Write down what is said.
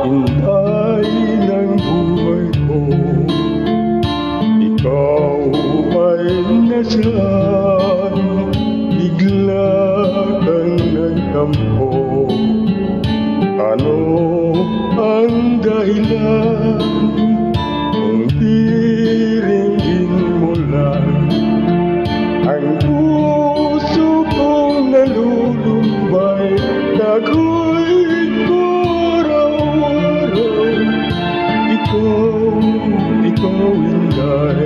Hintay ng buhay ko, ikaw ay nasaan? Bigla kang nagtampo. Ano ang dahilan? Kung tiringin mo lang ang puso kong nalulumbay, ako'y araw-araw. Ikaw, Inday.